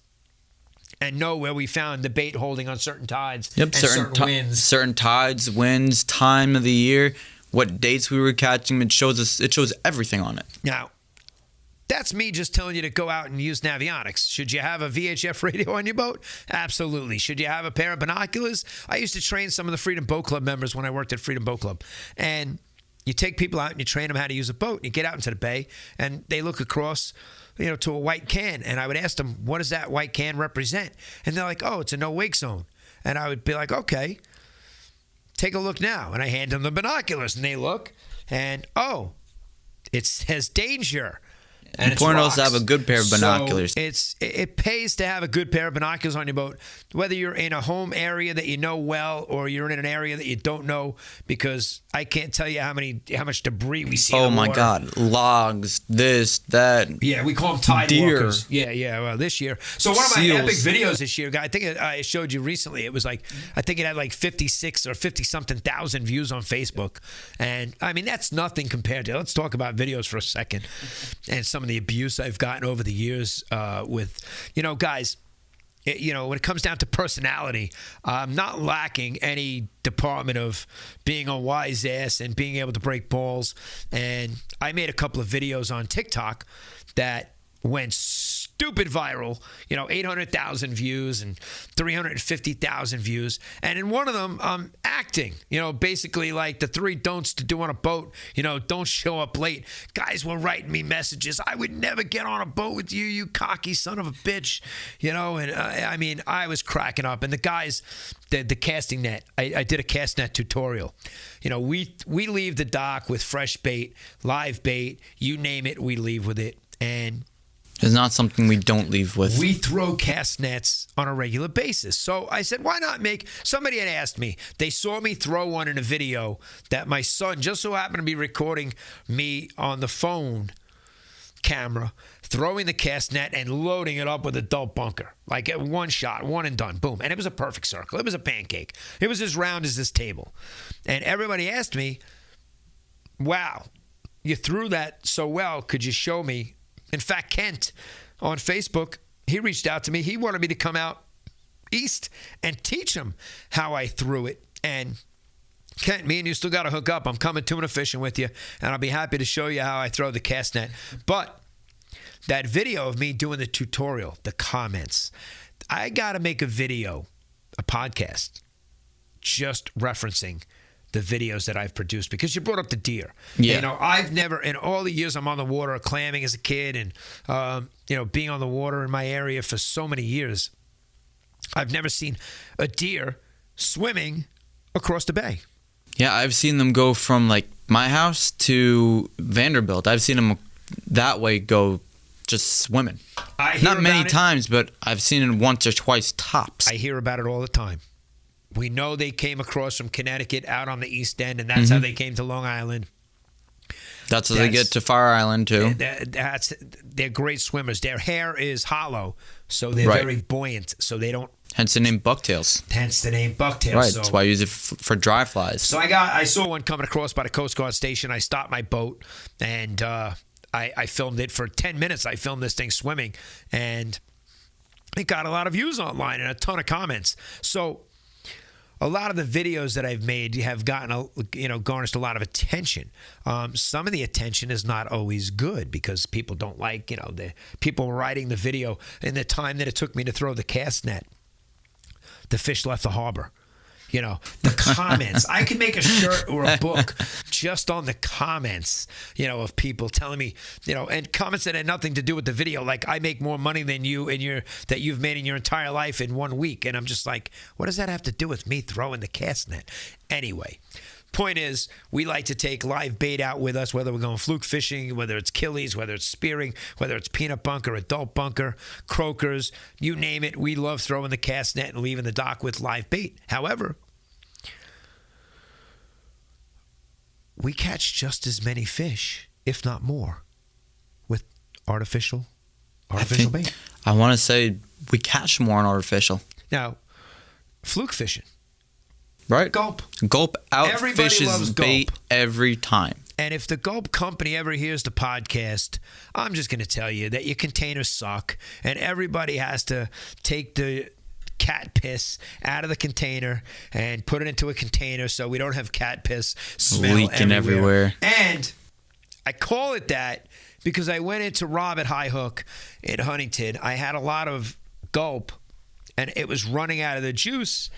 and know where we found the bait holding on certain tides and certain winds. Certain tides, winds, time of the year, what dates we were catching. It shows everything on it. Now, that's me just telling you to go out and use Navionics. Should you have a VHF radio on your boat? Absolutely. Should you have a pair of binoculars? I used to train some of the Freedom Boat Club members when I worked at Freedom Boat Club. And you take people out and you train them how to use a boat. And you get out into the bay and they look across to a white can. And I would ask them, what does that white can represent? And they're like, oh, it's a no-wake zone. And I would be like, okay, take a look now. And I hand them the binoculars, and they look, and, oh, it says danger. And important also to have a good pair of binoculars. So it pays to have a good pair of binoculars on your boat, whether you're in a home area that you know well or you're in an area that you don't know, because I can't tell you how much debris we see. Oh in the my water. God, logs, this, that. Yeah, we call them tide deer. walkers. Yeah. Well, this year, so one of my epic videos this year, guy, I think I showed you recently. It was like, I think it had like 56 or 50 something thousand views on Facebook, and I mean that's nothing compared to. Let's talk about videos for a second, and some of the abuse I've gotten over the years with, guys, when it comes down to personality, I'm not lacking any department of being a wise ass and being able to break balls. And I made a couple of videos on TikTok that went stupid viral, 800,000 views and 350,000 views. And in one of them, I'm acting, basically like the 3 don'ts to do on a boat, don't show up late. Guys were writing me messages. I would never get on a boat with you, you cocky son of a bitch, and I was cracking up. And the guys, the casting net, I did a cast net tutorial. We leave the dock with fresh bait, live bait, you name it, we leave with it. And it's not something we don't leave with. We throw cast nets on a regular basis. So I said, why not somebody had asked me, they saw me throw one in a video that my son just so happened to be recording me on the phone camera, throwing the cast net and loading it up with adult bunker. Like at one shot, one and done, boom. And it was a perfect circle. It was a pancake. It was as round as this table. And everybody asked me, wow, you threw that so well. Could you show me? In fact, Kent on Facebook, he reached out to me. He wanted me to come out east and teach him how I threw it. And Kent, me and you still got to hook up. I'm coming tuna fishing with you, and I'll be happy to show you how I throw the cast net. But that video of me doing the tutorial, the comments, I got to make a video, a podcast, just referencing the videos that I've produced, because you brought up the deer. Yeah. I've never, in all the years I'm on the water, clamming as a kid and, being on the water in my area for so many years, I've never seen a deer swimming across the bay. Yeah, I've seen them go from like my house to Vanderbilt. I've seen them that way go just swimming. Not many times, but I've seen it once or twice tops. I hear about it all the time. We know they came across from Connecticut out on the East End, and that's how they came to Long Island. That's how they get to Fire Island, too. They're great swimmers. Their hair is hollow, so they're very buoyant, so they don't... Hence the name bucktails. Right, that's why I use it for dry flies. So I saw one coming across by the Coast Guard station. I stopped my boat, and I filmed it for 10 minutes. I filmed this thing swimming, and it got a lot of views online and a ton of comments. So... a lot of the videos that I've made have gotten, garnished a lot of attention. Some of the attention is not always good because people don't like, the people writing the video in the time that it took me to throw the cast net. The fish left the harbor. The comments. I could make a shirt or a book just on the comments, of people telling me, and comments that had nothing to do with the video. Like, I make more money than you that you've made in your entire life in 1 week. And I'm just like, what does that have to do with me throwing the cast net? Anyway, Point is, we like to take live bait out with us, whether we're going fluke fishing, whether it's killies, whether it's spearing, whether it's peanut bunker, adult bunker, croakers, you name it. We love throwing the cast net and leaving the dock with live bait. However, we catch just as many fish, if not more, with artificial bait. I want to say we catch more on artificial. Now, fluke fishing. Right. Gulp. Gulp Everybody loves outfishes bait gulp. every time. And if the Gulp company ever hears the podcast, I'm just going to tell you that your containers suck, and everybody has to take the cat piss out of the container and put it into a container so we don't have cat piss smell leaking everywhere. And I call it that because I went into Rob at High Hook in Huntington. I had a lot of Gulp, and it was running out of the juice,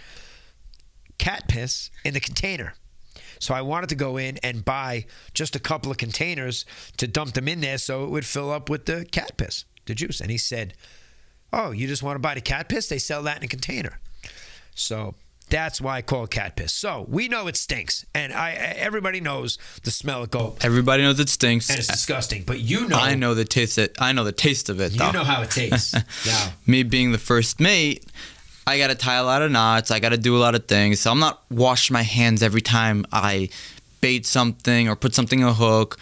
cat piss, in the container. So I wanted to go in and buy just a couple of containers to dump them in there so it would fill up with the cat piss, the juice. And he said, "Oh, you just want to buy the cat piss? They sell that in a container." So that's why I call it cat piss. So we know it stinks, and everybody knows the smell of Gulp. Everybody knows it stinks. And it's disgusting, but you know. I know the taste of it. Though. You know how it tastes. Now, me being the first mate, I got to tie a lot of knots. I got to do a lot of things. So I'm not washing my hands every time I bait something or put something in a hook.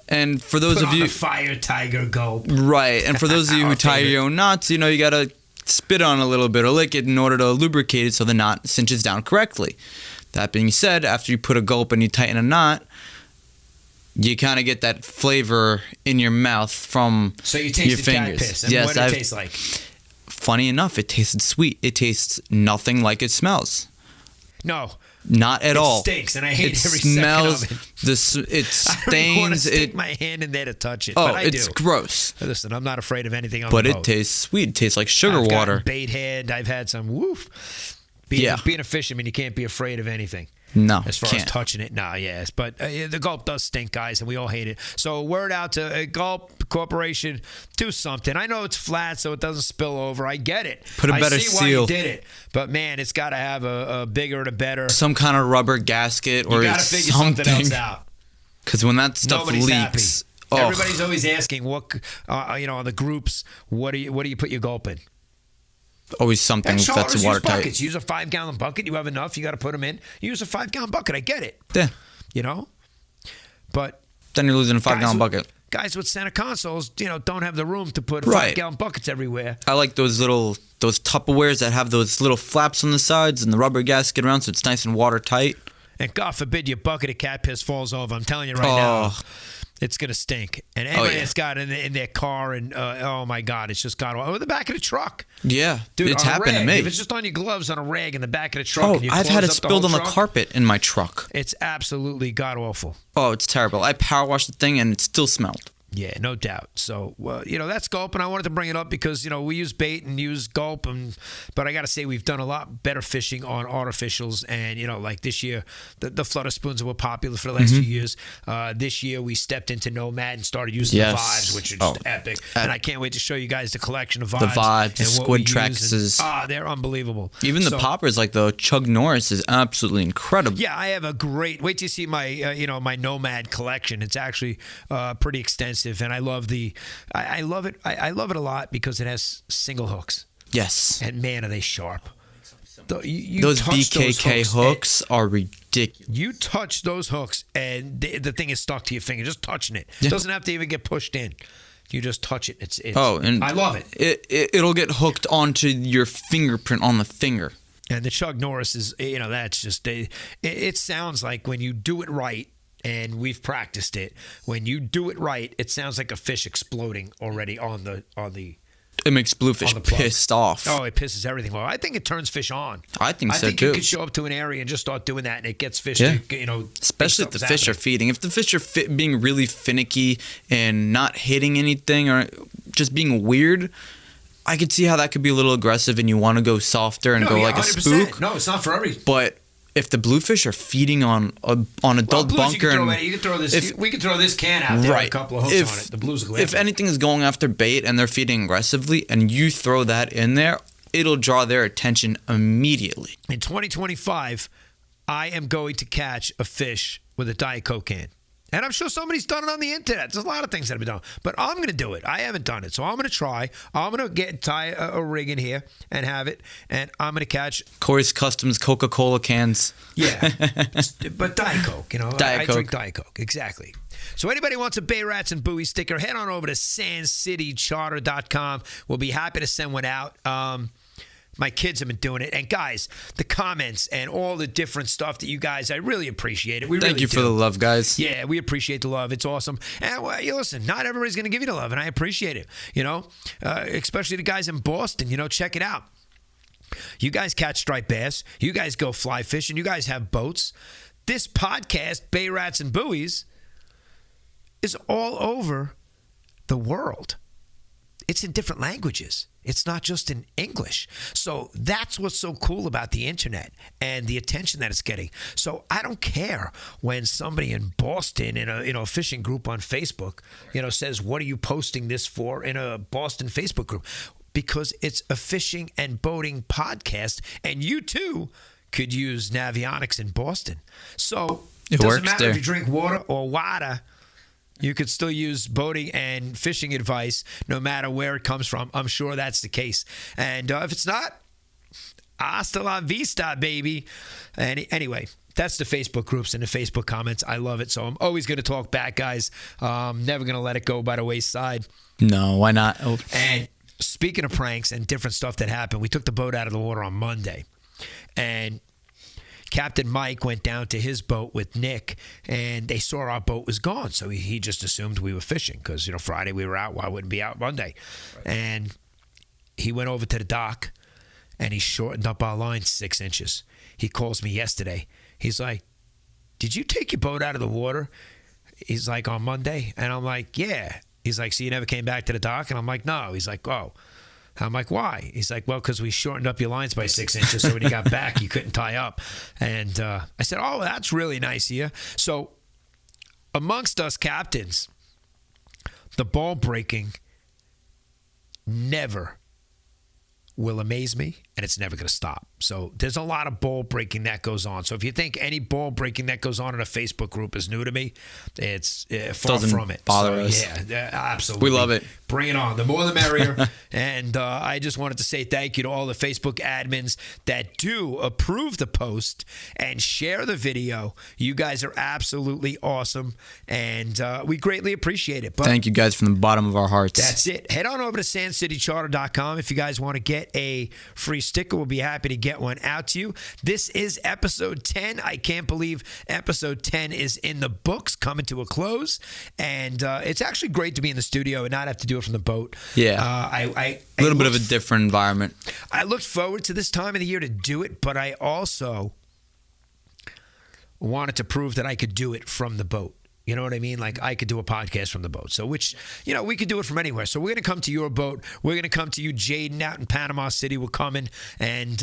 And for those of you, a fire tiger Gulp. Right. And for those of you who tie your own knots, you got to spit on a little bit or lick it in order to lubricate it so the knot cinches down correctly. That being said, after you put a Gulp and you tighten a knot, you kind of get that flavor in your mouth from so you your tasted fingers. cat piss. And yes, what did it taste like? Funny enough, it tasted sweet. It tastes nothing like it smells. No. Not at all. It stinks, and I hate every second of it. It stains. I don't even want to stick my hand in there to touch it, Oh, but I do. it's gross. Listen, I'm not afraid of anything on But the it boat. tastes sweet. It tastes like sugar I've water. gotten bait head. I've had some woof. Being a fisherman, you can't be afraid of anything. No, as far as touching it, yes. But the Gulp does stink, guys, and we all hate it. So word out to Gulp Corporation, do something. I know it's flat, so it doesn't spill over. I get it. Put a better I see seal. why you did it. But, man, it's got to have a bigger and a better. Some kind of rubber gasket or you gotta figure something else out. Because when that stuff Nobody's leaks. Happy. Everybody's always asking, what, on the groups, what do you put your Gulp in? Always something that's watertight. Buckets. Use a 5-gallon bucket. You have enough. You got to put them in. Use a 5-gallon bucket. I get it. Yeah. But then you're losing a 5-gallon bucket. Guys with center consoles, don't have the room to put 5-gallon buckets everywhere. I like those Tupperwares that have those little flaps on the sides and the rubber gasket around, so it's nice and watertight. And God forbid your bucket of cat piss falls over. I'm telling you right now. It's going to stink. And anybody that's got it in their car, and oh my God, it's just gone over the back of the truck. Yeah, dude, it's happened to me. If it's just on your gloves on a rag in the back of the truck. And I've had it spilled on the carpet in my truck. It's absolutely god awful. Oh, it's terrible. I power washed the thing and it still smelled. Yeah, no doubt. So, that's Gulp, and I wanted to bring it up because, we use bait and use Gulp, but I got to say we've done a lot better fishing on artificials, and, like this year, the flutter spoons were popular for the last few years. This year, we stepped into Nomad and started using the Vibes, which are just epic, and I can't wait to show you guys the collection of Vibes. The Vibes, the Squid Tracks. They're unbelievable. Even the poppers, like the Chug Norris, is absolutely incredible. Yeah, I have a great, wait till you see my, my Nomad collection. It's actually pretty extensive. And I love I love it. I love it a lot because it has single hooks. Yes. And man, are they sharp. Those BKK hooks are ridiculous. You touch those hooks and the thing is stuck to your finger. Just touching it. It doesn't have to even get pushed in. You just touch it. And I love it. It'll get hooked onto your fingerprint on the finger. And the Chug Norris is, that's just, it sounds like when you do it right, and we've practiced it. When you do it right, it sounds like a fish exploding already on the. It makes bluefish pissed off. Oh, it pisses everything off. I think it turns fish on. I think so too. I think you could show up to an area and just start doing that, and it gets fish. Especially if the fish are feeding. If the fish are being really finicky and not hitting anything or just being weird, I could see how that could be a little aggressive, and you want to go softer and go like 100%. A spook. No, it's not for every. But if the bluefish are feeding on adult bunker, we could throw this can out there with a couple of hooks on it. The blues will if anything is going after bait and they're feeding aggressively, and you throw that in there, it'll draw their attention immediately. In 2025, I am going to catch a fish with a Diet Coke can. And I'm sure somebody's done it on the internet. There's a lot of things that have been done. But I'm going to do it. I haven't done it. So I'm going to try. I'm going to tie a rig in here and have it. And I'm going to catch... Kory's Kustoms Coca-Cola cans. Yeah. But Diet Coke, you know. I Diet Coke. drink Diet Coke. Exactly. So anybody wants a Bay Rats and Buoys sticker, head on over to sandcitycharter.com. We'll be happy to send one out. My kids have been doing it. And guys, the comments and all the different stuff that you guys, I really appreciate it. Thank you for the love, guys. Yeah, we appreciate the love. It's awesome. And well, you listen, not everybody's going to give you the love, and I appreciate it. You know, especially the guys in Boston. You know, check it out. You guys catch striped bass. You guys go fly fishing. You guys have boats. This podcast, Bay Rats and Buoys, is all over the world. It's in different languages. It's not just in English. So that's what's so cool about the internet and the attention that it's getting. So I don't care when somebody in Boston in a fishing group on Facebook, says, "What are you posting this for?" in a Boston Facebook group, because it's a fishing and boating podcast, and you too could use Navionics in Boston. So it doesn't matter there. If you drink water or water. You could still use boating and fishing advice no matter where it comes from. I'm sure that's the case. And if it's not, hasta la vista, baby. Anyway, that's the Facebook groups and the Facebook comments. I love it. So I'm always going to talk back, guys. Never going to let it go by the wayside. No, why not? Oh. And speaking of pranks and different stuff that happened, we took the boat out of the water on Monday. And Captain Mike went down to his boat with Nick, and they saw our boat was gone. So he just assumed we were fishing because, Friday we were out. Why wouldn't we be out Monday? Right. And he went over to the dock, and he shortened up our line 6 inches. He calls me yesterday. He's like, "Did you take your boat out of the water?" He's like, "On Monday?" And I'm like, "Yeah." He's like, "So you never came back to the dock?" And I'm like, "No." He's like, "Oh." I'm like, "Why?" He's like, "Well, because we shortened up your lines by 6 inches, so when you got back, you couldn't tie up." And I said, "Oh, that's really nice of you." So amongst us captains, the ball breaking never will amaze me, and it's never going to stop. So there's a lot of ball breaking that goes on. So if you think any ball breaking that goes on in a Facebook group is new to me, it's far from it. Bother us. Yeah, absolutely. We love it. Bring it on. The more the merrier. And I just wanted to say thank you to all the Facebook admins that do approve the post and share the video. You guys are absolutely awesome, and we greatly appreciate it. But thank you guys from the bottom of our hearts. That's it. Head on over to sandcitycharter.com if you guys want to get a free sticker. We'll be happy to get one out to you. This is episode 10. I can't believe episode 10 is in the books, coming to a close. And it's actually great to be in the studio and not have to do it from the boat. Yeah. A little bit of a different environment. I looked forward to this time of the year to do it, but I also wanted to prove that I could do it from the boat. You know what I mean? Like I could do a podcast from the boat. So we could do it from anywhere. So we're going to come to your boat. We're going to come to you, Jaden, out in Panama City. We're coming, and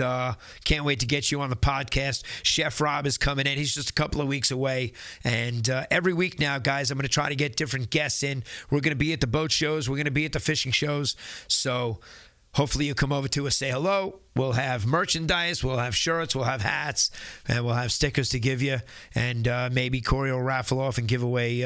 can't wait to get you on the podcast. Chef Rob is coming in. He's just a couple of weeks away. And every week now, guys, I'm going to try to get different guests in. We're going to be at the boat shows. We're going to be at the fishing shows. So hopefully you'll come over to us, say hello. We'll have merchandise, we'll have shirts, we'll have hats, and we'll have stickers to give you. And maybe Kory will raffle off and give away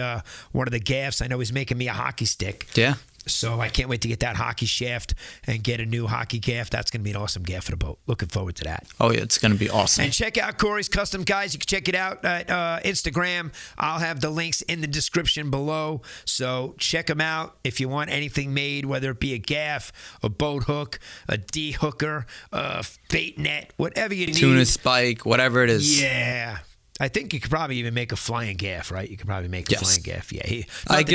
one of the gaffs. I know he's making me a hockey stick. Yeah. So I can't wait to get that hockey shaft and get a new hockey gaff. That's going to be an awesome gaff for the boat. Looking forward to that. Oh, yeah, it's going to be awesome. And check out Kory's Custom, guys. You can check it out at Instagram. I'll have the links in the description below. So check them out if you want anything made, whether it be a gaff, a boat hook, a D-hooker, a bait net, whatever you need. Tuna spike, whatever it is. Yeah. I think you could probably even make a flying gaff, right? You could probably make a flying gaff. Yeah, you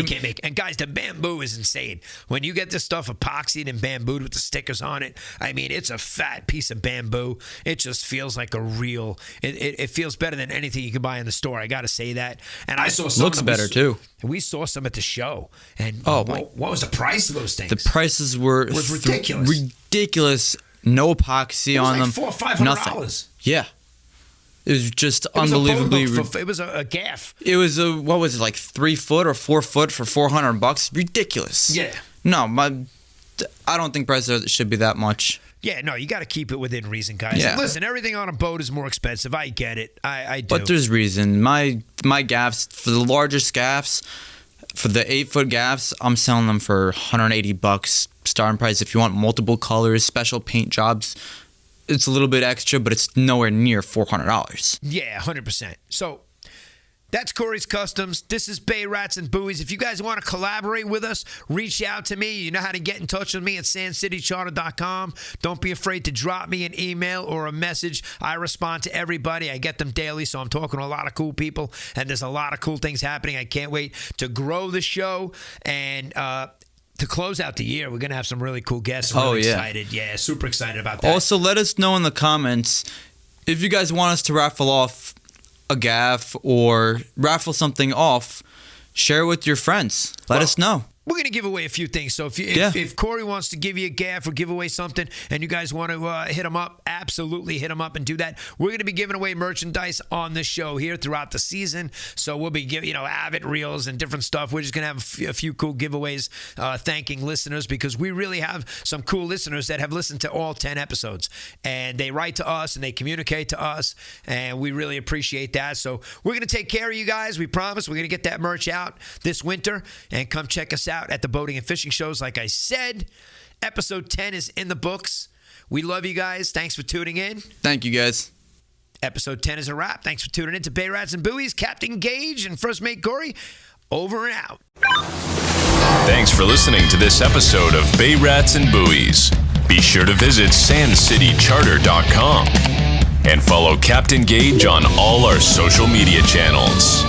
can't make. And guys, the bamboo is insane. When you get this stuff epoxied and bambooed with the stickers on it, I mean, it's a fat piece of bamboo. It just feels like a real. It feels better than anything you can buy in the store. I got to say that. And I saw some. Looks better too. We saw some at the show. And what was the price of those things? The prices were ridiculous. Ridiculous. No epoxy on them. $400 or $500. Nothing. Yeah. It was just unbelievably. It was a gaff. It was what was it, like 3 foot or 4 foot for $400? Ridiculous. Yeah. No, I don't think prices should be that much. Yeah, no, you got to keep it within reason, guys. Yeah. And listen, everything on a boat is more expensive. I get it. I do. But there's reason. My gaffs, for the larger gaffs, for the 8-foot gaffs, I'm selling them for $180 starting price. If you want multiple colors, special paint jobs, it's a little bit extra, but it's nowhere near $400. Yeah, 100%. So that's Kory's Kustoms. This is Bay Rats and Buoys. If you guys want to collaborate with us, reach out to me. You know how to get in touch with me at sandcitycharter.com. Don't be afraid to drop me an email or a message. I respond to everybody. I get them daily, so I'm talking to a lot of cool people, and there's a lot of cool things happening. I can't wait to grow the show and to close out the year. We're going to have some really cool guests. I'm really excited. Yeah, super excited about that. Also, let us know in the comments if you guys want us to raffle off a gaff or raffle something off. Share with your friends. Let us know. We're going to give away a few things. So if Kory wants to give you a gaff or give away something and you guys want to hit him up, absolutely hit him up and do that. We're going to be giving away merchandise on this show here throughout the season. So we'll be giving, Avid reels and different stuff. We're just going to have a few cool giveaways thanking listeners, because we really have some cool listeners that have listened to all 10 episodes. And they write to us and they communicate to us, and we really appreciate that. So we're going to take care of you guys. We promise we're going to get that merch out this winter, and come check us out at the boating and fishing shows. Like I said, episode 10 is in the books. We love you guys. Thanks for tuning in. Thank you, guys. Episode 10 is a wrap. Thanks for tuning in to Bay Rats and Buoys. Captain Gaige and First Mate Kory, over and out. Thanks for listening to this episode of Bay Rats and Buoys. Be sure to visit sandcitycharter.com and follow Captain Gaige on all our social media channels.